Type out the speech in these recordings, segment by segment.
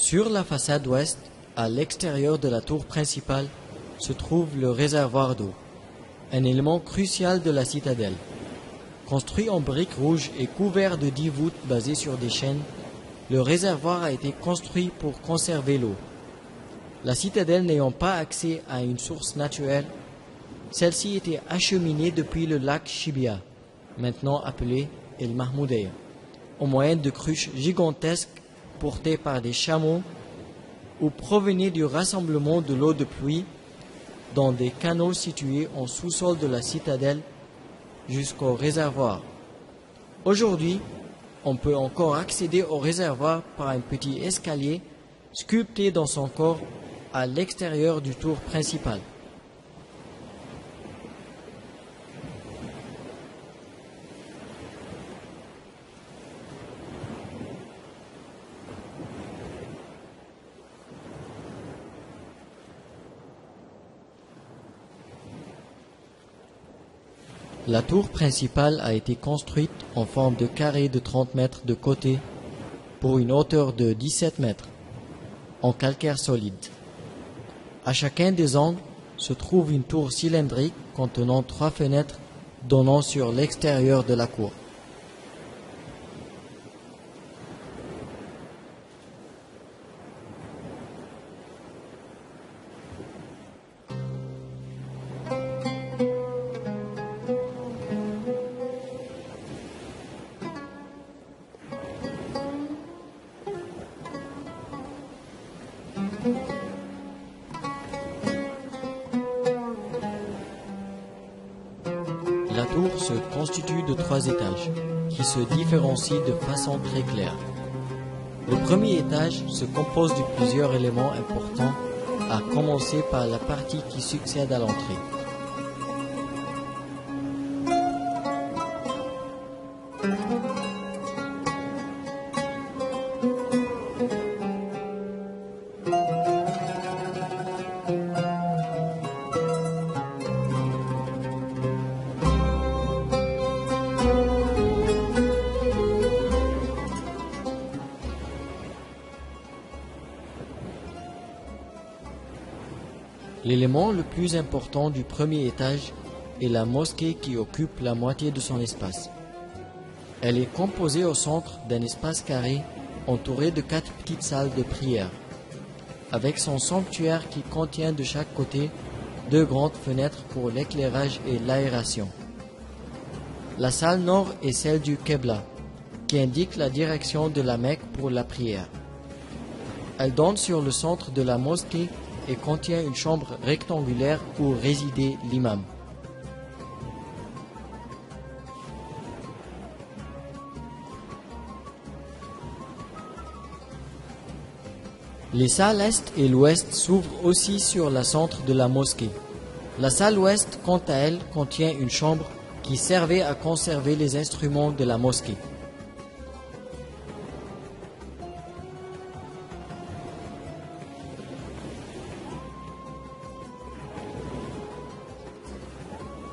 Sur la façade ouest, à l'extérieur de la tour principale, se trouve le réservoir d'eau, un élément crucial de la citadelle. Construit en briques rouges et couvert de 10 voûtes basées sur des chaînes, le réservoir a été construit pour conserver l'eau. La citadelle n'ayant pas accès à une source naturelle, celle-ci était acheminée depuis le lac Shibia, maintenant appelé El Mahmoudeya, au moyen de cruches gigantesques portées par des chameaux ou provenaient du rassemblement de l'eau de pluie dans des canaux situés en sous-sol de la citadelle jusqu'au réservoir. Aujourd'hui, on peut encore accéder au réservoir par un petit escalier sculpté dans son corps à l'extérieur du tour principal. La tour principale a été construite en forme de carré de 30 mètres de côté pour une hauteur de 17 mètres, en calcaire solide. À chacun des angles se trouve une tour cylindrique contenant 3 fenêtres donnant sur l'extérieur de la cour. La tour se constitue de 3 étages, qui se différencient de façon très claire. Le premier étage se compose de plusieurs éléments importants, à commencer par la partie qui succède à l'entrée. L'élément le plus important du premier étage est la mosquée qui occupe la moitié de son espace. Elle est composée au centre d'un espace carré entouré de 4 petites salles de prière, avec son sanctuaire qui contient de chaque côté 2 grandes fenêtres pour l'éclairage et l'aération. La salle nord est celle du Qibla, qui indique la direction de la Mecque pour la prière. Elle donne sur le centre de la mosquée et contient une chambre rectangulaire où résidait l'imam. Les salles est et l'ouest s'ouvrent aussi sur le centre de la mosquée. La salle ouest, quant à elle, contient une chambre qui servait à conserver les instruments de la mosquée.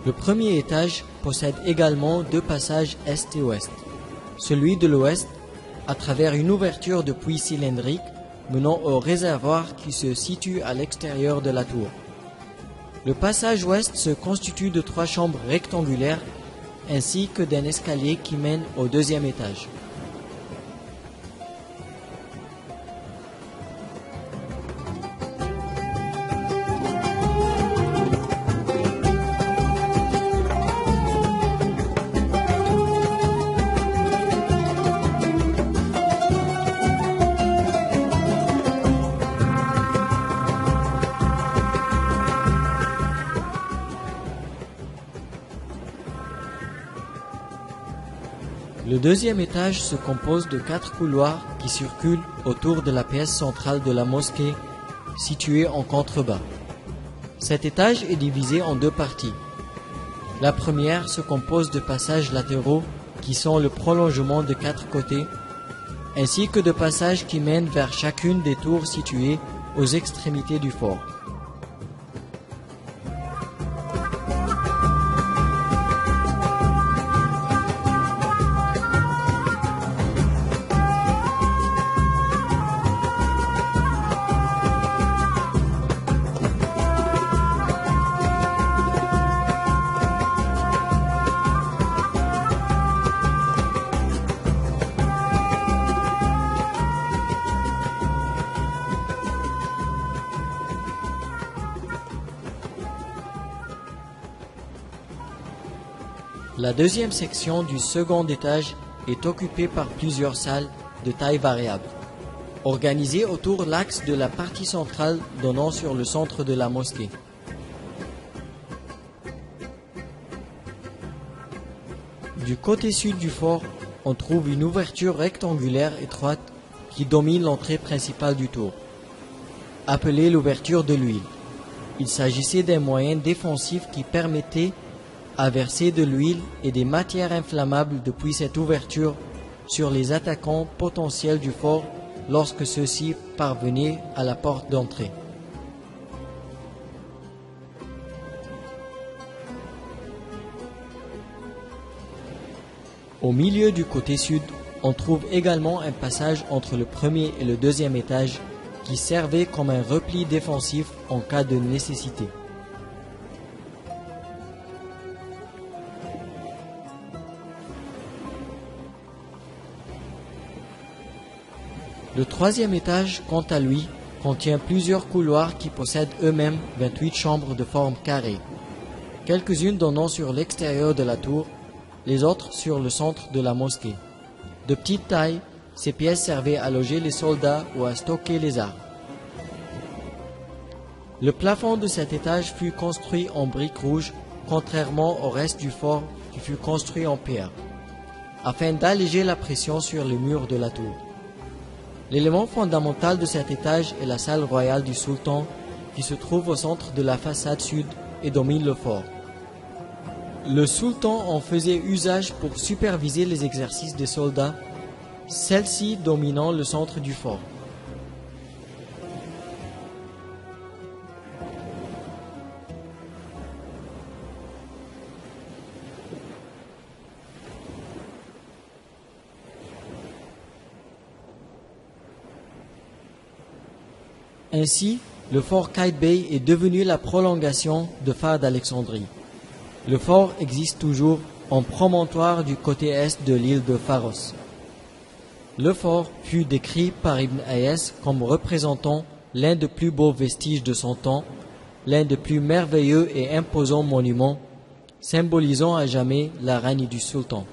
Le premier étage possède également 2 passages est et ouest. Celui de l'ouest, à travers une ouverture de puits cylindrique menant au réservoir qui se situe à l'extérieur de la tour. Le passage ouest se constitue de 3 chambres rectangulaires ainsi que d'un escalier qui mène au 2e étage. Le 2e étage se compose de 4 couloirs qui circulent autour de la pièce centrale de la mosquée, située en contrebas. Cet étage est divisé en 2 parties. La première se compose de passages latéraux qui sont le prolongement de 4 côtés, ainsi que de passages qui mènent vers chacune des tours situées aux extrémités du fort. La deuxième section du second étage est occupée par plusieurs salles de taille variable, organisées autour de l'axe de la partie centrale donnant sur le centre de la mosquée. Du côté sud du fort, on trouve une ouverture rectangulaire étroite qui domine l'entrée principale du tour, appelée l'ouverture de l'huile. Il s'agissait d'un moyen défensif qui permettait à verser de l'huile et des matières inflammables depuis cette ouverture sur les attaquants potentiels du fort lorsque ceux-ci parvenaient à la porte d'entrée. Au milieu du côté sud, on trouve également un passage entre le premier et le deuxième étage qui servait comme un repli défensif en cas de nécessité. Le troisième étage, quant à lui, contient plusieurs couloirs qui possèdent eux-mêmes 28 chambres de forme carrée, quelques-unes donnant sur l'extérieur de la tour, les autres sur le centre de la mosquée. De petite taille, ces pièces servaient à loger les soldats ou à stocker les armes. Le plafond de cet étage fut construit en briques rouges, contrairement au reste du fort qui fut construit en pierre, afin d'alléger la pression sur les murs de la tour. L'élément fondamental de cet étage est la salle royale du sultan qui se trouve au centre de la façade sud et domine le fort. Le sultan en faisait usage pour superviser les exercices des soldats, celle-ci dominant le centre du fort. Ainsi, le fort Qaitbay est devenu la prolongation de phare d'Alexandrie. Le fort existe toujours en promontoire du côté est de l'île de Pharos. Le fort fut décrit par Ibn Hayes comme représentant l'un des plus beaux vestiges de son temps, l'un des plus merveilleux et imposants monuments, symbolisant à jamais la règne du sultan.